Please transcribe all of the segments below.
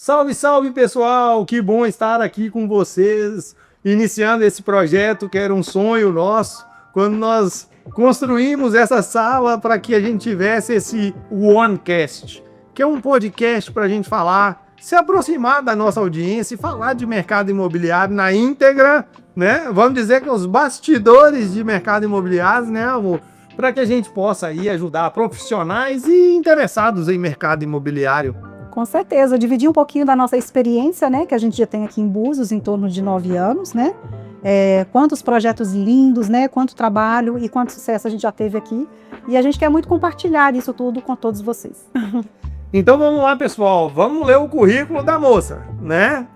Salve, salve pessoal! Que bom estar aqui com vocês, iniciando esse projeto que era um sonho nosso, quando nós construímos essa sala para que a gente tivesse esse OneCast, que é um podcast para a gente falar, se aproximar da nossa audiência e falar de mercado imobiliário na íntegra, né? Vamos dizer que os bastidores de mercado imobiliário, né, amor? Para que a gente possa aí ajudar profissionais e interessados em mercado imobiliário. Com certeza, dividir um pouquinho da nossa experiência, né, que a gente já tem aqui em Búzios, em torno de 9 anos, né? Quantos projetos lindos, né? Quanto trabalho e quanto sucesso a gente já teve aqui. E a gente quer muito compartilhar isso tudo com todos vocês. Então vamos lá, pessoal, vamos ler o currículo da moça, né?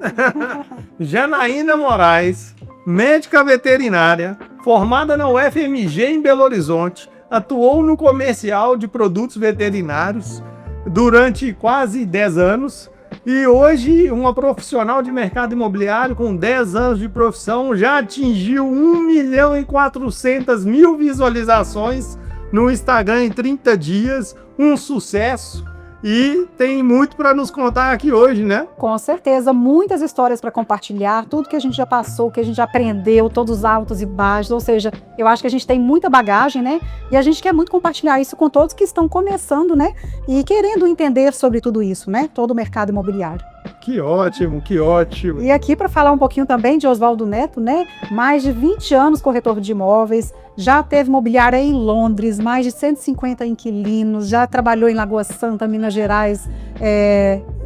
Janaína Moraes, médica veterinária, formada na UFMG em Belo Horizonte, atuou no comercial de produtos veterinários durante quase 10 anos e hoje uma profissional de mercado imobiliário com 10 anos de profissão já atingiu 1.400.000 visualizações no Instagram em 30 dias, um sucesso. E tem muito para nos contar aqui hoje, né? Com certeza, muitas histórias para compartilhar, tudo que a gente já passou, que a gente já aprendeu, todos os altos e baixos, ou seja, eu acho que a gente tem muita bagagem, né? E a gente quer muito compartilhar isso com todos que estão começando, né? E querendo entender sobre tudo isso, né? Todo o mercado imobiliário. Que ótimo, que ótimo. E aqui para falar um pouquinho também de Oswaldo Neto, né? Mais de 20 anos corretor de imóveis, já teve imobiliária em Londres, mais de 150 inquilinos, já trabalhou em Lagoa Santa, Minas Gerais,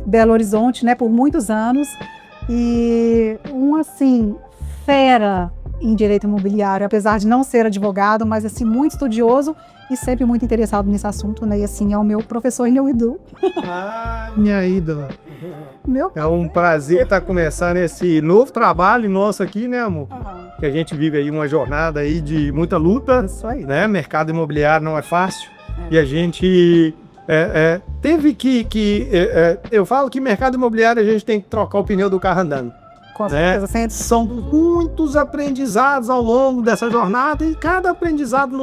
Belo Horizonte, né? Por muitos anos. E assim, fera em direito imobiliário, apesar de não ser advogado, mas assim, muito estudioso e sempre muito interessado nesse assunto, né? E assim, é o meu professor e meu ídolo. Ah, minha ídola. É um prazer estar começando esse novo trabalho nosso aqui, né, amor? Que a gente vive aí uma jornada aí de muita luta, Isso aí. né? Mercado imobiliário não é fácil. E a gente teve eu falo que mercado imobiliário a gente tem que trocar o pneu do carro andando. Com certeza, Né? São muitos aprendizados ao longo dessa jornada e cada aprendizado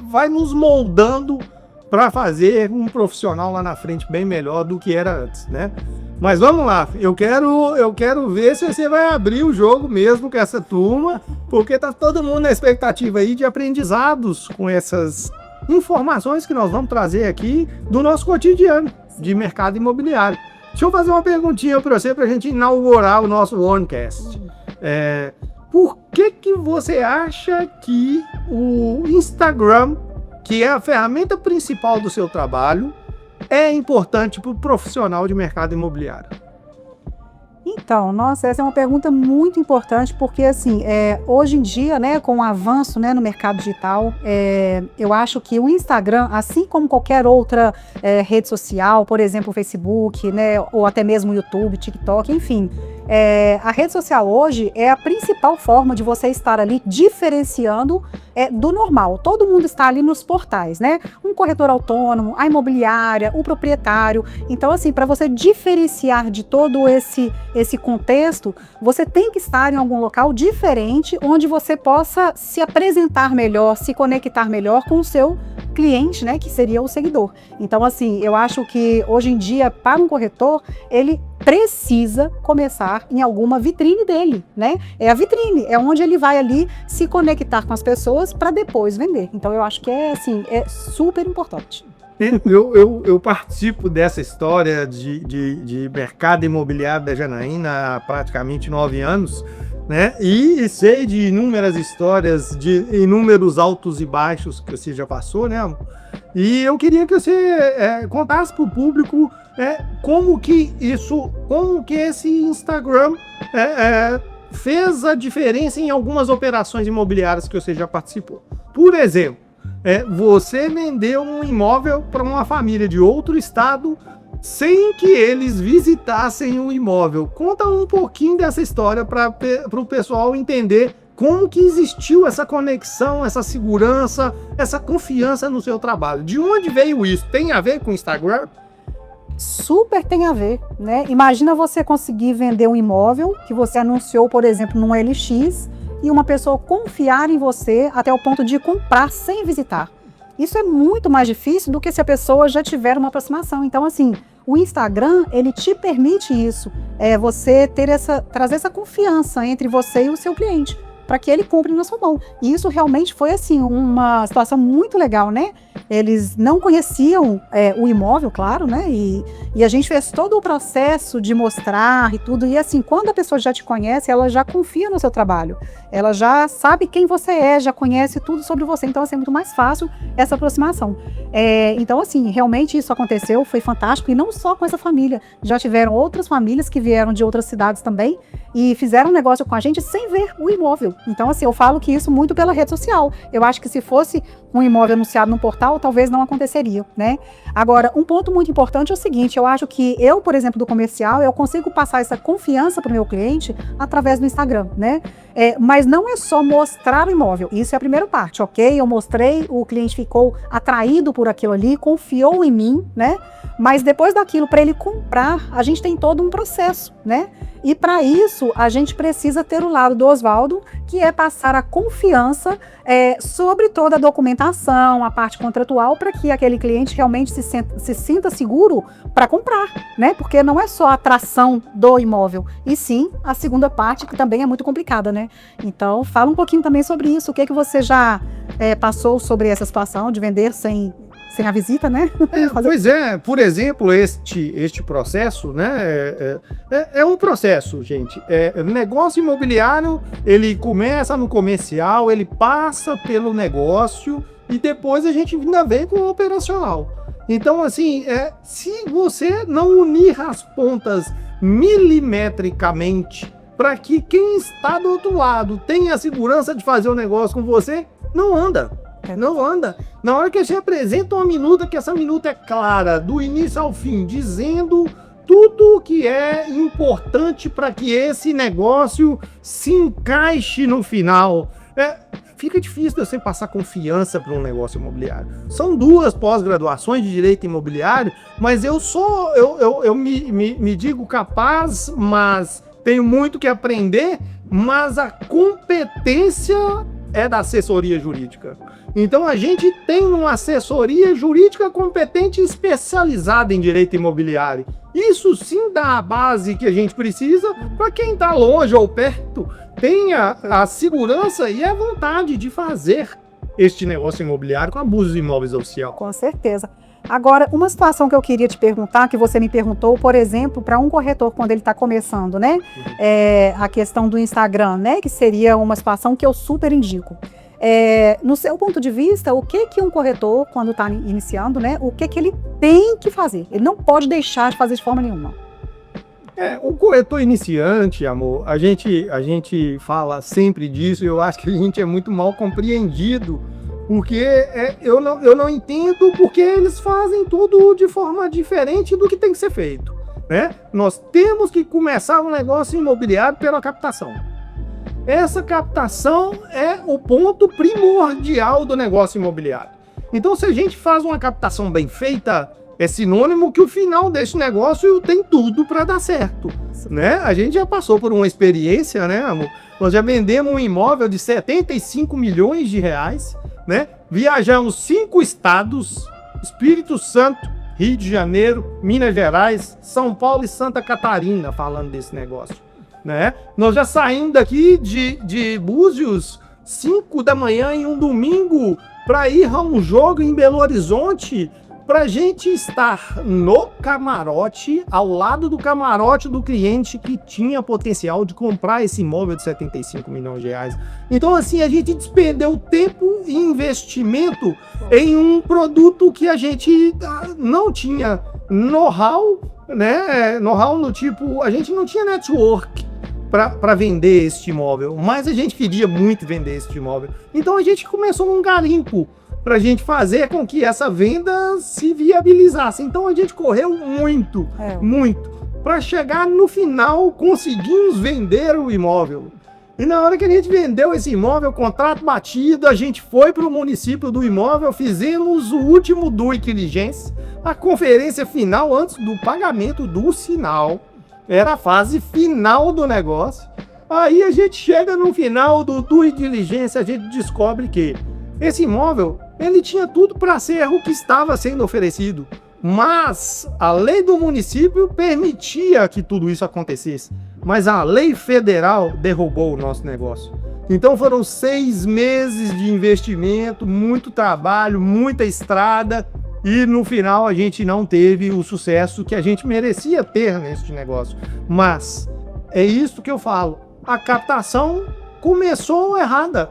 vai nos moldando para fazer um profissional lá na frente bem melhor do que era antes, né? Mas vamos lá, eu quero ver se você vai abrir o jogo mesmo com essa turma, porque tá todo mundo na expectativa aí de aprendizados com essas informações que nós vamos trazer aqui do nosso cotidiano de mercado imobiliário. Deixa eu fazer uma perguntinha para você, para a gente inaugurar o nosso OneCast. Por que você acha que o Instagram, que é a ferramenta principal do seu trabalho, é importante para o profissional de mercado imobiliário? Então, nossa, essa é uma pergunta muito importante, porque assim, hoje em dia, né, com o avanço, né, no mercado digital, eu acho que o Instagram, assim como qualquer outra rede social, por exemplo, o Facebook, né, ou até mesmo o YouTube, TikTok, enfim, a rede social hoje é a principal forma de você estar ali diferenciando do normal. Todo mundo está ali nos portais, né? Um corretor autônomo, a imobiliária, o proprietário. Então, assim, para você diferenciar de todo esse contexto, você tem que estar em algum local diferente, onde você possa se apresentar melhor, se conectar melhor com o seu cliente, né, que seria o seguidor. Então, assim, eu acho que hoje em dia, para um corretor, ele precisa começar em alguma vitrine dele, né? É a vitrine, é onde ele vai ali se conectar com as pessoas para depois vender. Então, eu acho que é super importante. Eu participo dessa história de mercado imobiliário da Janaína há praticamente 9 anos, né? E sei de inúmeras histórias, de inúmeros altos e baixos que você já passou, né? E eu queria que você contasse para o público como que esse Instagram fez a diferença em algumas operações imobiliárias que você já participou. Por exemplo, você vendeu um imóvel para uma família de outro estado sem que eles visitassem o imóvel. Conta um pouquinho dessa história para o pessoal entender como que existiu essa conexão, essa segurança, essa confiança no seu trabalho. De onde veio isso? Tem a ver com o Instagram? Super tem a ver, né? Imagina você conseguir vender um imóvel que você anunciou, por exemplo, num LX, e uma pessoa confiar em você até o ponto de comprar sem visitar. Isso é muito mais difícil do que se a pessoa já tiver uma aproximação. Então, assim, O Instagram, ele te permite isso, você trazer essa confiança entre você e o seu cliente, para que ele compre na sua mão. E isso realmente foi, assim, uma situação muito legal, né? Eles não conheciam o imóvel, claro, né? E a gente fez todo o processo de mostrar e tudo. E assim, quando a pessoa já te conhece, ela já confia no seu trabalho. Ela já sabe quem você é, já conhece tudo sobre você. Então, assim, é muito mais fácil essa aproximação. Então, assim, realmente isso aconteceu, foi fantástico. E não só com essa família. Já tiveram outras famílias que vieram de outras cidades também e fizeram um negócio com a gente sem ver o imóvel. Então, assim, eu falo que isso muito pela rede social. Eu acho que se fosse um imóvel anunciado no portal, talvez não aconteceria, né? Agora, um ponto muito importante é o seguinte, eu acho que eu, por exemplo, do comercial, eu consigo passar essa confiança para o meu cliente através do Instagram, né? Mas não é só mostrar o imóvel, isso é a primeira parte, ok? Eu mostrei, o cliente ficou atraído por aquilo ali, confiou em mim, né? Mas depois daquilo, para ele comprar, a gente tem todo um processo, né? E para isso, a gente precisa ter o lado do Oswaldo, que é passar a confiança sobre toda a documentação, a parte contratual, para que aquele cliente realmente se sinta seguro para comprar, né? Porque não é só a atração do imóvel, e sim a segunda parte, que também é muito complicada, né? Então, fala um pouquinho também sobre isso. O que você já passou sobre essa situação de vender sem a visita, né? Pois é, por exemplo, este processo, né? É um processo, gente. Negócio imobiliário, ele começa no comercial, ele passa pelo negócio e depois a gente ainda vem com o operacional. Então, assim, se você não unir as pontas milimetricamente para que quem está do outro lado tenha a segurança de fazer o negócio com você, não anda. Não anda. Na hora que a gente apresenta uma minuta, que essa minuta é clara, do início ao fim, dizendo tudo o que é importante para que esse negócio se encaixe no final. Fica difícil de você passar confiança para um negócio imobiliário. São 2 pós-graduações de direito imobiliário, mas eu me digo capaz, mas tenho muito que aprender, mas a competência é da assessoria jurídica. Então a gente tem uma assessoria jurídica competente e especializada em direito imobiliário. Isso sim dá a base que a gente precisa para quem está longe ou perto tenha a segurança e a vontade de fazer este negócio imobiliário com abuso de imóveis oficial. Com certeza. Agora, uma situação que eu queria te perguntar, que você me perguntou, por exemplo, para um corretor quando ele está começando, né? A questão do Instagram, né? Que seria uma situação que eu super indico. No seu ponto de vista, o que um corretor, quando está iniciando, né? O que ele tem que fazer? Ele não pode deixar de fazer de forma nenhuma. O corretor iniciante, amor, a gente fala sempre disso e eu acho que a gente é muito mal compreendido. Porque eu não entendo porque eles fazem tudo de forma diferente do que tem que ser feito, né? Nós temos que começar um negócio imobiliário pela captação. Essa captação é o ponto primordial do negócio imobiliário. Então, se a gente faz uma captação bem feita, é sinônimo que o final desse negócio tem tudo para dar certo, né? A gente já passou por uma experiência, né, amor? Nós já vendemos um imóvel de 75 milhões de reais, né? Viajamos 5 estados, Espírito Santo, Rio de Janeiro, Minas Gerais, São Paulo e Santa Catarina, falando desse negócio, né? Nós já saímos daqui de Búzios 5 da manhã em um domingo para ir a um jogo em Belo Horizonte, para gente estar no camarote, ao lado do camarote do cliente que tinha potencial de comprar esse imóvel de 75 milhões de reais. Então, assim, a gente despendeu tempo e investimento em um produto que a gente não tinha know-how, né? Know-how no tipo, a gente não tinha network para vender este imóvel, mas a gente queria muito vender este imóvel. Então, a gente começou num garimpo para a gente fazer com que essa venda se viabilizasse. Então a gente correu muito, para chegar no final, conseguimos vender o imóvel. E na hora que a gente vendeu esse imóvel, contrato batido, a gente foi para o município do imóvel, fizemos o último due diligence, a conferência final antes do pagamento do sinal, era a fase final do negócio. Aí a gente chega no final do due diligence, a gente descobre que esse imóvel, ele tinha tudo para ser o que estava sendo oferecido. Mas a lei do município permitia que tudo isso acontecesse. Mas a lei federal derrubou o nosso negócio. Então foram 6 meses de investimento, muito trabalho, muita estrada, e no final a gente não teve o sucesso que a gente merecia ter nesse negócio. Mas é isso que eu falo, a captação começou errada.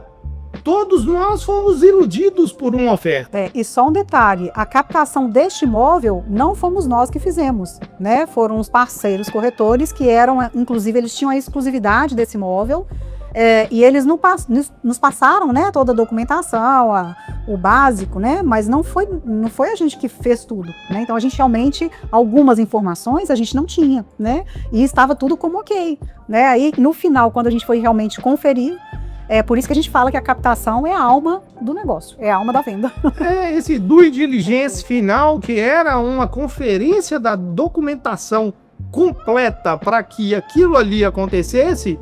Todos nós fomos iludidos por uma oferta. E só um detalhe, a captação deste imóvel não fomos nós que fizemos, né? Foram os parceiros corretores que eram, inclusive, eles tinham a exclusividade desse imóvel, e eles nos passaram, né, toda a documentação, o básico, né? Mas não foi a gente que fez tudo, né? Então a gente realmente, algumas informações a gente não tinha, né? E estava tudo como ok, né? Aí no final, quando a gente foi realmente conferir, é por isso que a gente fala que a captação é a alma do negócio, é a alma da venda. Esse due diligence final, que era uma conferência da documentação completa para que aquilo ali acontecesse,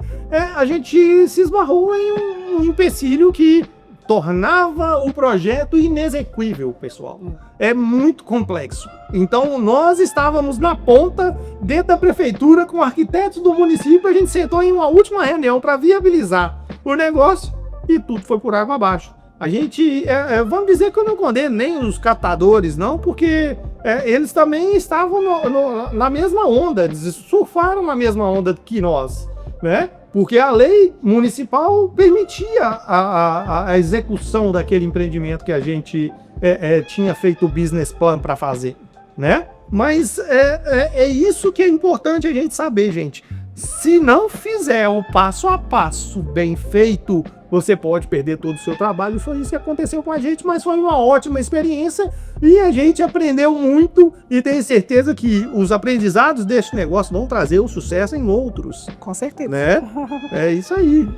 a gente se esbarrou em um empecilho que tornava o projeto inexequível, pessoal. É muito complexo. Então, nós estávamos na ponta, dentro da prefeitura, com arquitetos do município, a gente sentou em uma última reunião para viabilizar o negócio e tudo foi por água abaixo. A gente, vamos dizer que eu não condeno nem os catadores, não, porque eles também estavam na mesma onda, eles surfaram na mesma onda que nós, né? Porque a lei municipal permitia a execução daquele empreendimento que a gente tinha feito o business plan para fazer, né? Mas é isso que é importante a gente saber, gente. Se não fizer o passo a passo bem feito, você pode perder todo o seu trabalho. Foi isso que aconteceu com a gente, mas foi uma ótima experiência e a gente aprendeu muito e tenho certeza que os aprendizados deste negócio vão trazer o sucesso em outros. Com certeza. Né? É isso aí.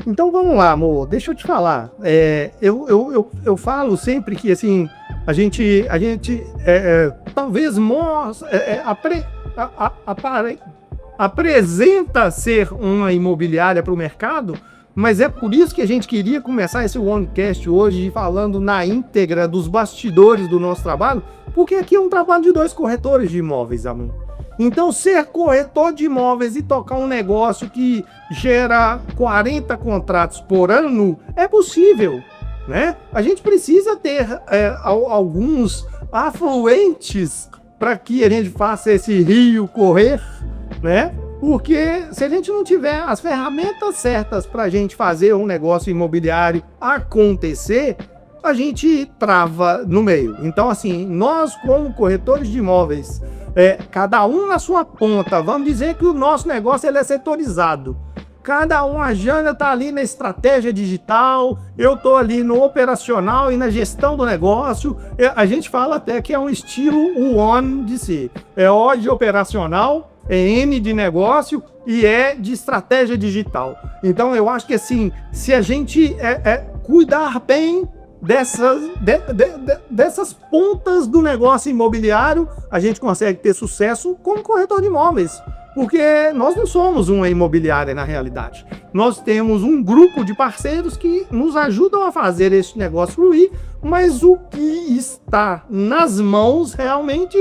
Então vamos lá, amor, deixa eu te falar. Eu falo sempre que assim, a gente talvez apresenta ser uma imobiliária para o mercado, mas é por isso que a gente queria começar esse OneCast hoje falando na íntegra dos bastidores do nosso trabalho, porque aqui é um trabalho de 2 corretores de imóveis, amor. Então, ser corretor de imóveis e tocar um negócio que gera 40 contratos por ano é possível, né? A gente precisa ter alguns afluentes para que a gente faça esse rio correr, né? Porque se a gente não tiver as ferramentas certas para a gente fazer um negócio imobiliário acontecer, a gente trava no meio. Então, assim, nós como corretores de imóveis, cada um na sua ponta, vamos dizer que o nosso negócio ele é setorizado. Cada um, a Jana está ali na estratégia digital, eu estou ali no operacional e na gestão do negócio. A gente fala até que é um estilo One de ser. É O de operacional, é N de negócio e E de estratégia digital. Então eu acho que assim, se a gente cuidar bem dessas pontas do negócio imobiliário, a gente consegue ter sucesso como corretor de imóveis. Porque nós não somos uma imobiliária na realidade. Nós temos um grupo de parceiros que nos ajudam a fazer esse negócio fluir, mas o que está nas mãos realmente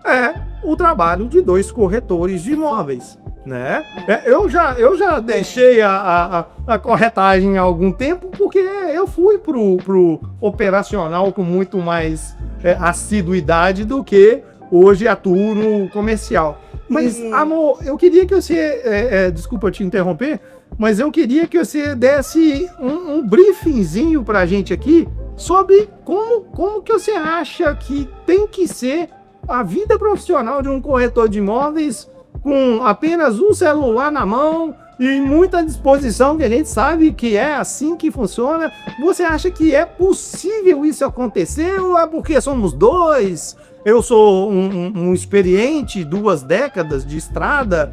é o trabalho de 2 corretores de imóveis, né? Eu já deixei a corretagem há algum tempo porque eu fui pro operacional com muito mais assiduidade do que hoje atuo no comercial. Mas, amor, eu queria que você... desculpa te interromper, mas eu queria que você desse um briefingzinho pra gente aqui sobre como que você acha que tem que ser a vida profissional de um corretor de imóveis com apenas um celular na mão e muita disposição, que a gente sabe que é assim que funciona. Você acha que é possível isso acontecer ou é porque somos 2? Eu sou um experiente, 2 décadas de estrada,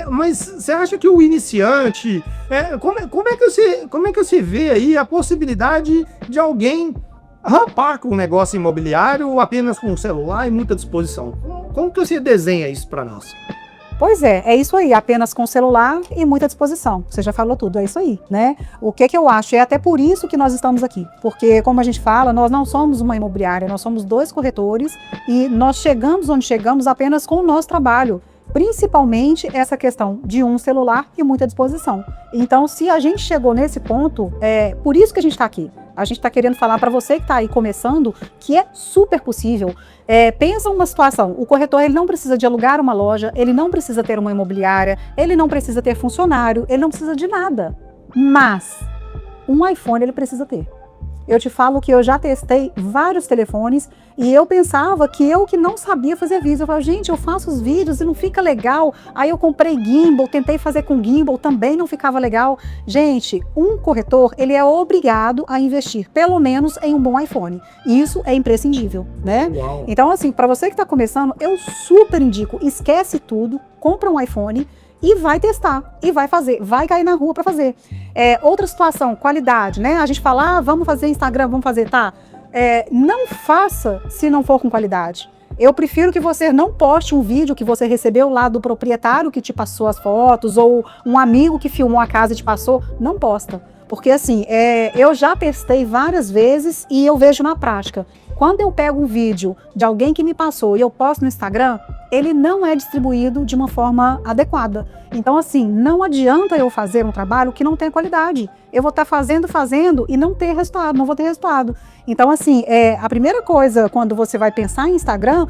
mas você acha que o iniciante, como é que você vê aí a possibilidade de alguém rampar com um negócio imobiliário apenas com um celular e muita disposição? Como que você desenha isso para nós? Pois é isso aí, apenas com celular e muita disposição. Você já falou tudo, é isso aí, né? O que eu acho? É até por isso que nós estamos aqui. Porque, como a gente fala, nós não somos uma imobiliária, nós somos 2 corretores e nós chegamos onde chegamos apenas com o nosso trabalho. Principalmente essa questão de um celular e muita disposição. Então, se a gente chegou nesse ponto, é por isso que a gente está aqui. A gente está querendo falar para você que está aí começando que é super possível. Pensa uma situação, o corretor ele não precisa de alugar uma loja, ele não precisa ter uma imobiliária, ele não precisa ter funcionário, ele não precisa de nada. Mas um iPhone ele precisa ter. Eu te falo que eu já testei vários telefones e eu pensava que eu que não sabia fazer vídeo. Eu falava, gente, eu faço os vídeos e não fica legal. Aí eu comprei gimbal, tentei fazer com gimbal, também não ficava legal. Gente, um corretor, ele é obrigado a investir, pelo menos, em um bom iPhone. Isso é imprescindível, né? Uau. Então, assim, para você que está começando, eu super indico, esquece tudo, compra um iPhone e vai testar, e vai fazer, vai cair na rua para fazer. Outra situação, qualidade, né? A gente fala, vamos fazer Instagram, vamos fazer, tá? Não faça se não for com qualidade. Eu prefiro que você não poste um vídeo que você recebeu lá do proprietário que te passou as fotos, ou um amigo que filmou a casa e te passou, não posta. Porque assim, eu já testei várias vezes e eu vejo na prática. Quando eu pego um vídeo de alguém que me passou e eu posto no Instagram, ele não é distribuído de uma forma adequada. Então, assim, não adianta eu fazer um trabalho que não tem qualidade. Eu vou estar fazendo e não ter resultado, não vou ter resultado. Então, assim, a primeira coisa quando você vai pensar em Instagram,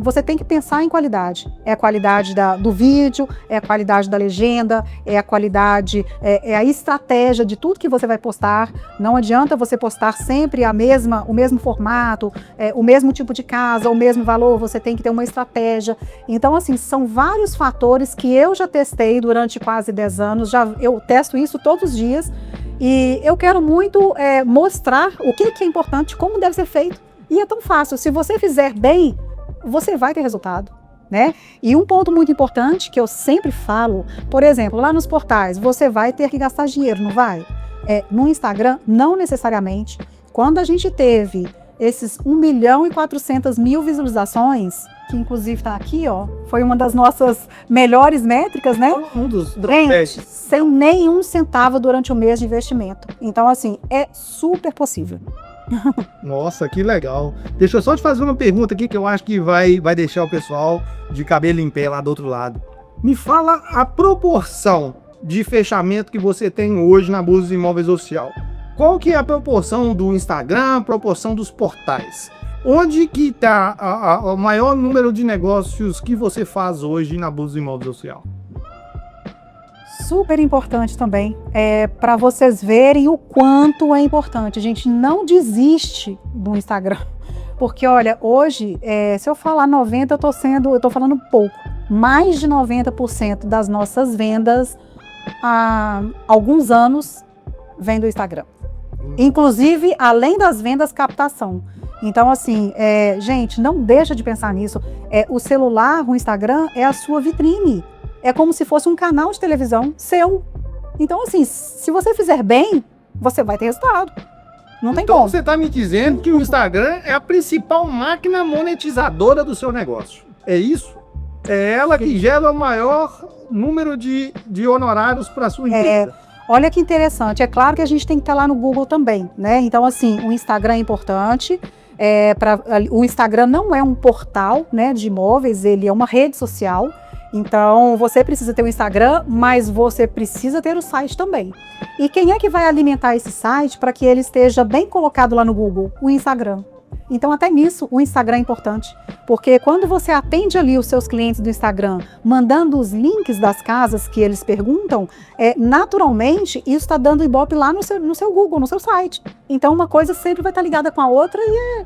você tem que pensar em qualidade. É a qualidade do vídeo, é a qualidade da legenda, é a qualidade, é a estratégia de tudo que você vai postar. Não adianta você postar sempre o mesmo formato, o mesmo tipo de casa, o mesmo valor, você tem que ter uma estratégia. Então, assim, são vários fatores que eu já testei durante quase 10 anos, eu testo isso todos os dias, e eu quero muito mostrar o que é importante, como deve ser feito, e é tão fácil. Se você fizer bem, você vai ter resultado, né? E um ponto muito importante que eu sempre falo, por exemplo, lá nos portais, você vai ter que gastar dinheiro, não vai? No Instagram, não necessariamente. Quando a gente teve esses 1.400.000 visualizações, que inclusive está aqui, ó, foi uma das nossas melhores métricas, né? Um dos sem nenhum centavo durante o mês de investimento. Então, assim, é super possível. Nossa, que legal. Deixa eu só te fazer uma pergunta aqui que eu acho que vai deixar o pessoal de cabelo em pé lá do outro lado. Me fala a proporção de fechamento que você tem hoje na Bolsa de Imóveis Oficial. Qual que é a proporção do Instagram, a proporção dos portais? Onde que está o maior número de negócios que você faz hoje na Bolsa de Imóveis Oficial? Super importante também, para vocês verem o quanto é importante. A gente não desiste do Instagram, porque olha, hoje, se eu falar 90, eu tô falando pouco. Mais de 90% das nossas vendas há alguns anos vem do Instagram. Inclusive, além das vendas, captação. Então, assim, gente, não deixa de pensar nisso. O celular, o Instagram, é a sua vitrine. É como se fosse um canal de televisão seu. Então, assim, se você fizer bem, você vai ter resultado. Não tem como. Então, você está me dizendo que o Instagram é a principal máquina monetizadora do seu negócio. É isso? É ela que gera o maior número de honorários para a sua empresa. Olha que interessante. É claro que a gente tem que estar lá no Google também, né? Então, assim, o Instagram é importante. O Instagram não é um portal, né, de imóveis, ele é uma rede social. Então, você precisa ter o Instagram, mas você precisa ter o site também. E quem é que vai alimentar esse site para que ele esteja bem colocado lá no Google? O Instagram. Então, até nisso, o Instagram é importante. Porque quando você atende ali os seus clientes do Instagram, mandando os links das casas que eles perguntam, naturalmente, isso está dando ibope lá no seu Google, no seu site. Então, uma coisa sempre vai estar ligada com a outra e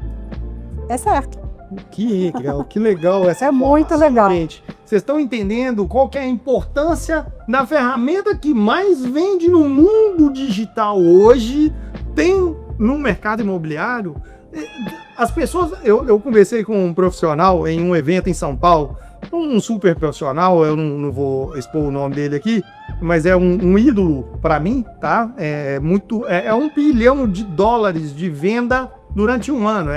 é certo. Que legal, que legal essa muito legal. Gente, vocês estão entendendo qual que é a importância da ferramenta que mais vende no mundo digital hoje, tem no mercado imobiliário? As pessoas, eu conversei com um profissional em um evento em São Paulo, um super profissional, eu não vou expor o nome dele aqui, mas é um ídolo para mim, tá? É $1 bilhão de venda durante um ano.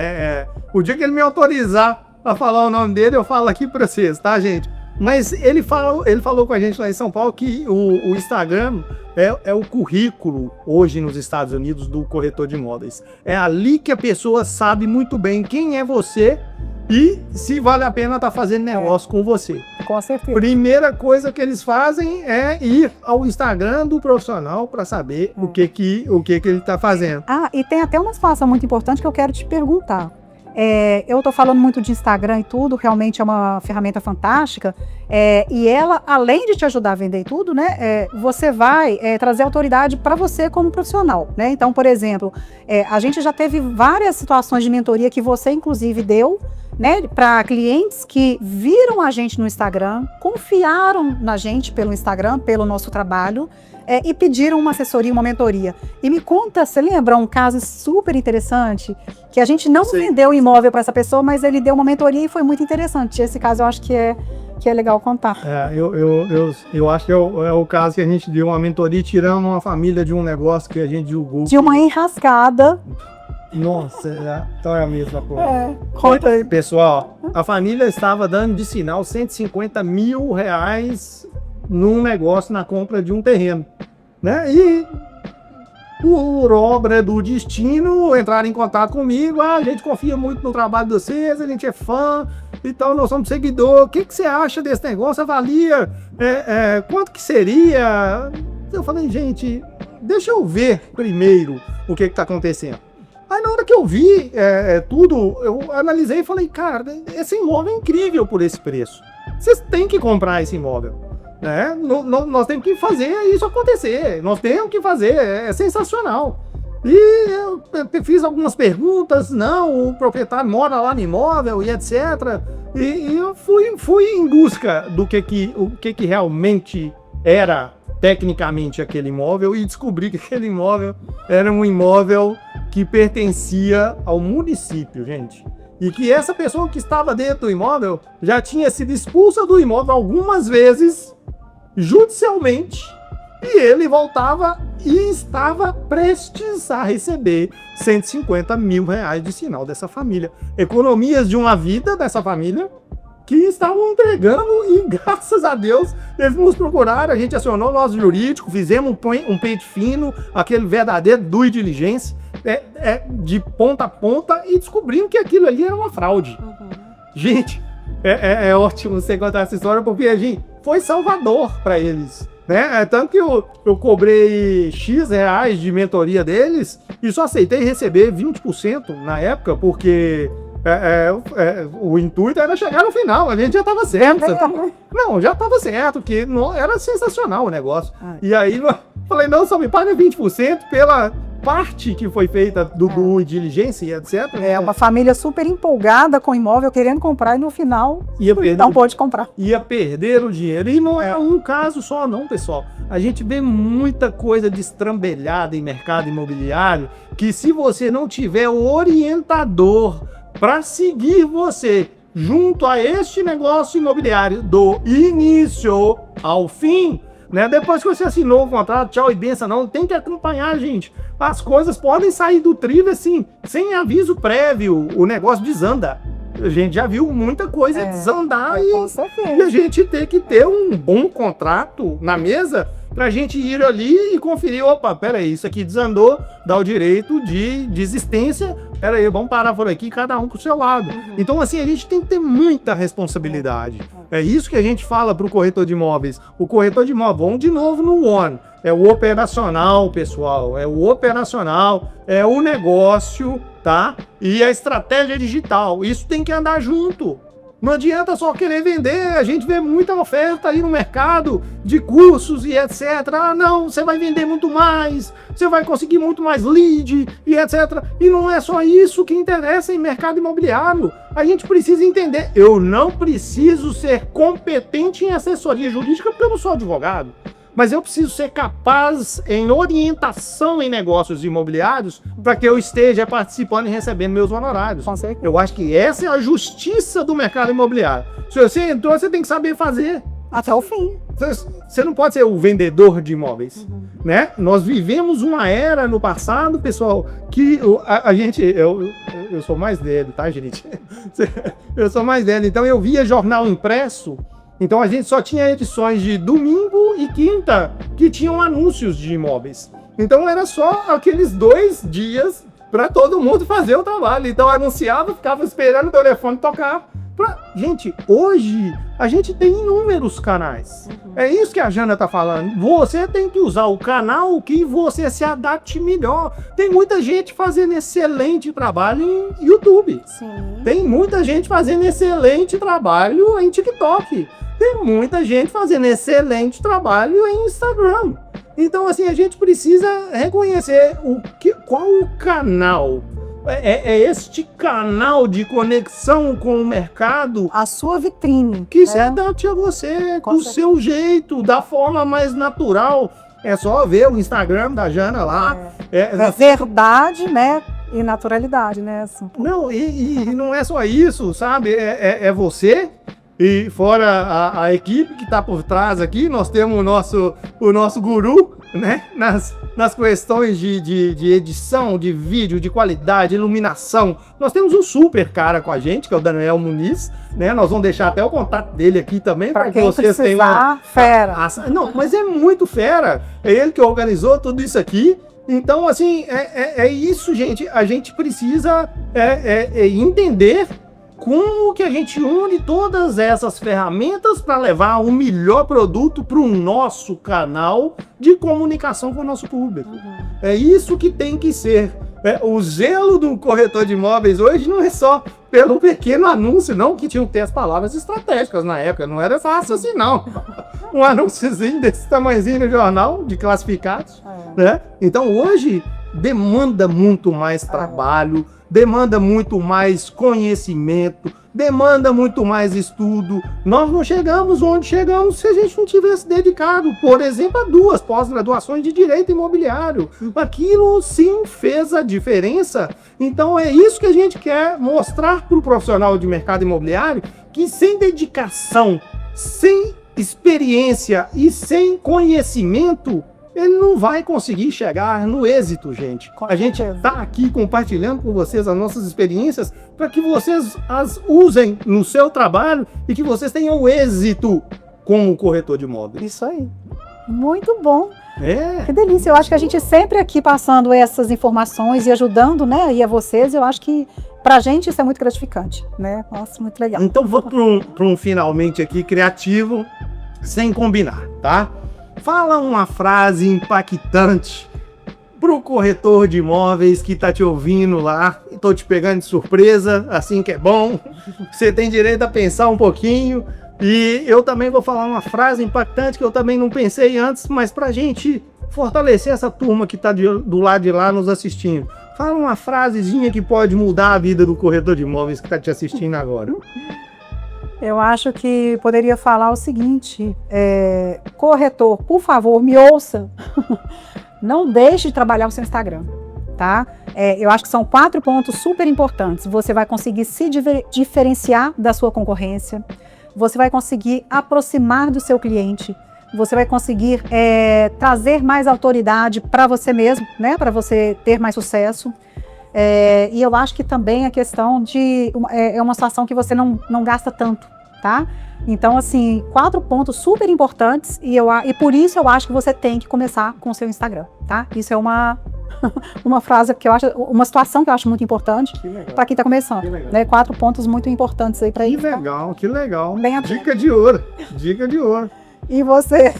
O dia que ele me autorizar a falar o nome dele, eu falo aqui para vocês, tá, gente? Mas ele falou com a gente lá em São Paulo que o Instagram é o currículo hoje nos Estados Unidos do corretor de imóveis. É ali que a pessoa sabe muito bem quem é você e se vale a pena estar fazendo negócio com você. Com certeza. Primeira coisa que eles fazem é ir ao Instagram do profissional para saber o que ele está fazendo. Ah, e tem até uma situação muito importante que eu quero te perguntar. Eu estou falando muito de Instagram e tudo, realmente é uma ferramenta fantástica, e ela, além de te ajudar a vender tudo, né, você vai trazer autoridade para você como profissional, né? Então, por exemplo, a gente já teve várias situações de mentoria que você, inclusive, deu, né, para clientes que viram a gente no Instagram, confiaram na gente pelo Instagram, pelo nosso trabalho, e pediram uma assessoria, uma mentoria. E me conta, você lembra um caso super interessante, que a gente não vendeu o imóvel para essa pessoa, mas ele deu uma mentoria e foi muito interessante. Esse caso eu acho que é legal contar. Eu acho que é o caso que a gente deu uma mentoria tirando uma família de um negócio que a gente julgou. De uma enrascada. Nossa, então é a mesma coisa. Conta aí, pessoal. A família estava dando de sinal R$150 mil num negócio na compra de um terreno, né? E por obra do destino entraram em contato comigo. A gente confia muito no trabalho de vocês, a gente é fã, então nós somos seguidor. O que você acha desse negócio? Avalia quanto que seria? Eu falei, gente, deixa eu ver primeiro o que está acontecendo. Aí na hora que eu vi tudo, eu analisei e falei, cara, esse imóvel é incrível por esse preço. Vocês têm que comprar esse imóvel. Nós temos que fazer isso acontecer. Nós temos que fazer. É sensacional. E eu fiz algumas perguntas. Não, o proprietário mora lá no imóvel e etc. E eu fui em busca do que realmente era tecnicamente aquele imóvel e descobri que aquele imóvel era um imóvel que pertencia ao município, gente. E que essa pessoa que estava dentro do imóvel já tinha sido expulsa do imóvel algumas vezes, judicialmente, e ele voltava e estava prestes a receber R$150 mil de sinal dessa família. Economias de uma vida dessa família que estavam entregando e, graças a Deus, eles nos procuraram, a gente acionou o nosso jurídico, fizemos um pente fino, aquele verdadeiro due diligence, de ponta a ponta, e descobrimos que aquilo ali era uma fraude. Gente, é ótimo você contar essa história, porque a gente foi salvador para eles, né? Tanto que eu cobrei X reais de mentoria deles e só aceitei receber 20% na época, porque o intuito era chegar no final, a gente já estava certo. Não, já estava certo, que não, era sensacional o negócio. E aí eu falei, não, só me paga 20% pela parte que foi feita do diligência e etc. Uma família super empolgada com o imóvel, querendo comprar, e no final não pôde comprar. Ia perder o dinheiro. E não é um caso só não, pessoal. A gente vê muita coisa destrambelhada em mercado imobiliário, que se você não tiver o orientador para seguir você junto a este negócio imobiliário do início ao fim, né? Depois que você assinou o contrato, tchau e benção, não tem que acompanhar, gente. As coisas podem sair do trilho assim, sem aviso prévio, o negócio desanda. A gente já viu muita coisa desandar e a gente tem que ter um bom contrato na mesa pra gente ir ali e conferir, opa, peraí, isso aqui desandou, dá o direito de desistência, peraí, vamos parar por aqui, cada um pro seu lado. Então, assim, a gente tem que ter muita responsabilidade. É isso que a gente fala pro corretor de imóveis. O corretor de imóveis, vamos de novo no One, é o operacional, pessoal, é o operacional, é o negócio, tá? E a estratégia digital, isso tem que andar junto. Não adianta só querer vender, a gente vê muita oferta aí no mercado de cursos e etc. Ah, não, você vai vender muito mais, você vai conseguir muito mais lead e etc. E não é só isso que interessa em mercado imobiliário. A gente precisa entender, eu não preciso ser competente em assessoria jurídica porque eu não sou advogado. Mas eu preciso ser capaz em orientação em negócios imobiliários para que eu esteja participando e recebendo meus honorários. Eu acho que essa é a justiça do mercado imobiliário. Se você entrou, você tem que saber fazer. Até o fim. Você não pode ser o vendedor de imóveis, né? Nós vivemos uma era no passado, pessoal, que a gente... Eu sou mais velho, tá, gente? Eu sou mais velho, então eu via jornal impresso Então a gente só tinha edições de domingo e quinta que tinham anúncios de imóveis. Então era só aqueles 2 dias para todo mundo fazer o trabalho. Então anunciava, ficava esperando o telefone tocar. Gente, hoje a gente tem inúmeros canais. É isso que a Jana tá falando. Você tem que usar o canal que você se adapte melhor. Tem muita gente fazendo excelente trabalho em YouTube. Sim. Tem muita gente fazendo excelente trabalho em TikTok. Tem muita gente fazendo excelente trabalho em Instagram. Então, assim, a gente precisa reconhecer qual o canal. É este canal de conexão com o mercado A sua vitrine. que se adapte a você, do seu jeito, da forma mais natural. É só ver o Instagram da Jana lá. Verdade, né? E naturalidade, né? Assim. Não, e não é só isso, sabe? É você. E fora a equipe que está por trás aqui, nós temos o nosso guru, né? Nas questões de edição, de vídeo, de qualidade, iluminação. Nós temos um super cara com a gente, que é o Daniel Muniz, né? Nós vamos deixar até o contato dele aqui também, para que vocês tenham fera. Não, mas é muito fera. É ele que organizou tudo isso aqui. Então, assim, é isso, gente. A gente precisa entender como que a gente une todas essas ferramentas para levar o melhor produto para o nosso canal de comunicação com o nosso público. É isso que tem que ser. O zelo do corretor de imóveis hoje não é só pelo pequeno anúncio, não, que tinham que ter as palavras estratégicas na época. Não era fácil assim, não. Um anúnciozinho desse tamanhozinho no jornal, de classificados. Né? Então, hoje, demanda muito mais trabalho, demanda muito mais conhecimento, demanda muito mais estudo. Nós não chegamos onde chegamos se a gente não tivesse dedicado, por exemplo, a 2 pós-graduações de Direito Imobiliário. Aquilo sim fez a diferença. Então é isso que a gente quer mostrar para o profissional de mercado imobiliário, que sem dedicação, sem experiência e sem conhecimento, ele não vai conseguir chegar no êxito, gente. A gente está aqui compartilhando com vocês as nossas experiências para que vocês as usem no seu trabalho e que vocês tenham êxito como corretor de imóveis. Isso aí. Muito bom. É. Que delícia. Eu acho que a gente sempre aqui passando essas informações e ajudando, né, e a vocês, eu acho que pra gente isso é muito gratificante, né? Nossa, muito legal. Então vou para um finalmente aqui criativo, sem combinar, tá? Fala uma frase impactante pro corretor de imóveis que tá te ouvindo lá. Tô te pegando de surpresa, assim que é bom. Você tem direito a pensar um pouquinho. E eu também vou falar uma frase impactante que eu também não pensei antes, mas pra gente fortalecer essa turma que tá do lado de lá nos assistindo. Fala uma frasezinha que pode mudar a vida do corretor de imóveis que tá te assistindo agora. Eu acho que poderia falar o seguinte, corretor, por favor, me ouça, não deixe de trabalhar o seu Instagram, tá? Eu acho que são 4 pontos super importantes. Você vai conseguir se diferenciar da sua concorrência, você vai conseguir aproximar do seu cliente, você vai conseguir trazer mais autoridade para você mesmo, né? Para você ter mais sucesso. E eu acho que também a questão de é uma situação que você não gasta tanto, tá? Então, assim, 4 pontos super importantes e por isso eu acho que você tem que começar com o seu Instagram, tá? Isso é uma frase que eu acho, uma situação que eu acho muito importante para quem está começando, né? 4 pontos muito importantes aí para isso. Que legal. Bem dica de ouro, dica de ouro. E você?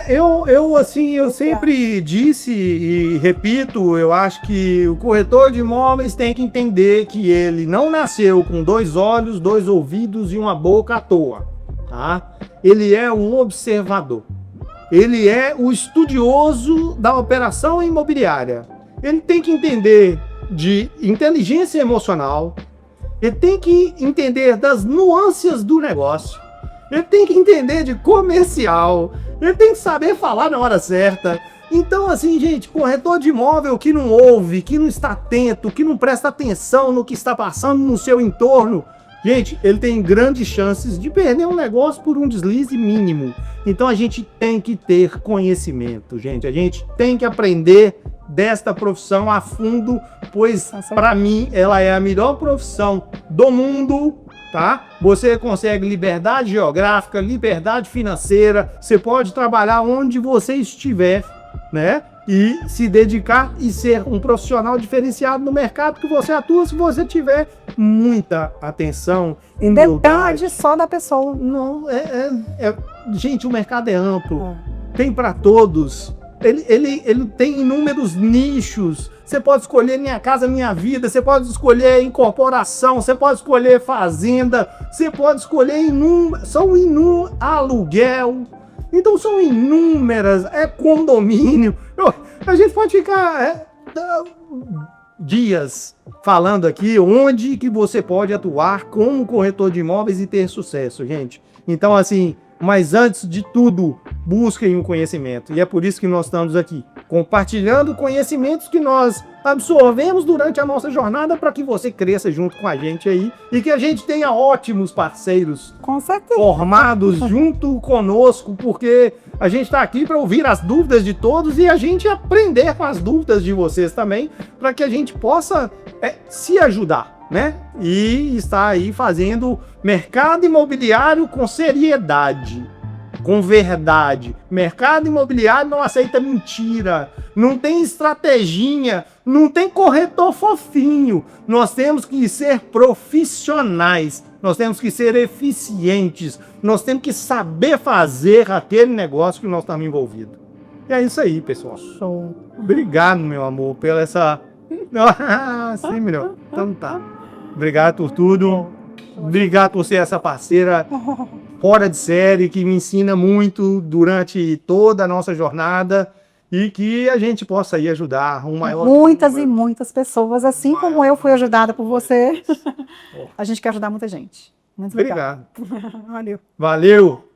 Eu sempre disse e repito, eu acho que o corretor de imóveis tem que entender que ele não nasceu com 2 olhos, 2 ouvidos e uma boca à toa, tá? Ele é um observador. Ele é o estudioso da operação imobiliária. Ele tem que entender de inteligência emocional, ele tem que entender das nuances do negócio, ele tem que entender de comercial, ele tem que saber falar na hora certa. Então, assim, gente, corretor de imóvel que não ouve, que não está atento, que não presta atenção no que está passando no seu entorno, gente, ele tem grandes chances de perder um negócio por um deslize mínimo. Então a gente tem que ter conhecimento, gente. A gente tem que aprender desta profissão a fundo, pois para mim ela é a melhor profissão do mundo tá? Você consegue liberdade geográfica, liberdade financeira, você pode trabalhar onde você estiver, né? E se dedicar e ser um profissional diferenciado no mercado que você atua, se você tiver muita atenção, humildade. Depende só da pessoa. Não, gente, o mercado é amplo, tem para todos. Ele tem inúmeros nichos. Você pode escolher Minha Casa Minha Vida, você pode escolher incorporação, você pode escolher fazenda, você pode escolher aluguel. Então são inúmeras, condomínio. A gente pode ficar dias falando aqui onde que você pode atuar como corretor de imóveis e ter sucesso, gente. Então, assim, mas antes de tudo, busquem o conhecimento. E é por isso que nós estamos aqui, compartilhando conhecimentos que nós absorvemos durante a nossa jornada para que você cresça junto com a gente aí e que a gente tenha ótimos parceiros Com certeza. formados junto conosco, porque a gente está aqui para ouvir as dúvidas de todos e a gente aprender com as dúvidas de vocês também, para que a gente possa se ajudar, né? E estar aí fazendo mercado imobiliário com seriedade, com verdade. Mercado imobiliário não aceita mentira, não tem estratégia, não tem corretor fofinho. Nós temos que ser profissionais, nós temos que ser eficientes, nós temos que saber fazer aquele negócio que nós estamos envolvidos. E é isso aí, pessoal. Show. Obrigado, meu amor, pela essa... Sim, melhor. Então tá. Obrigado por tudo. Obrigado por ser essa parceira fora de série, que me ensina muito durante toda a nossa jornada e que a gente possa aí ajudar um maior... Muitas e muitas pessoas, assim como eu fui ajudada por você. A gente quer ajudar muita gente. Muito legal. Obrigado. Valeu. Valeu.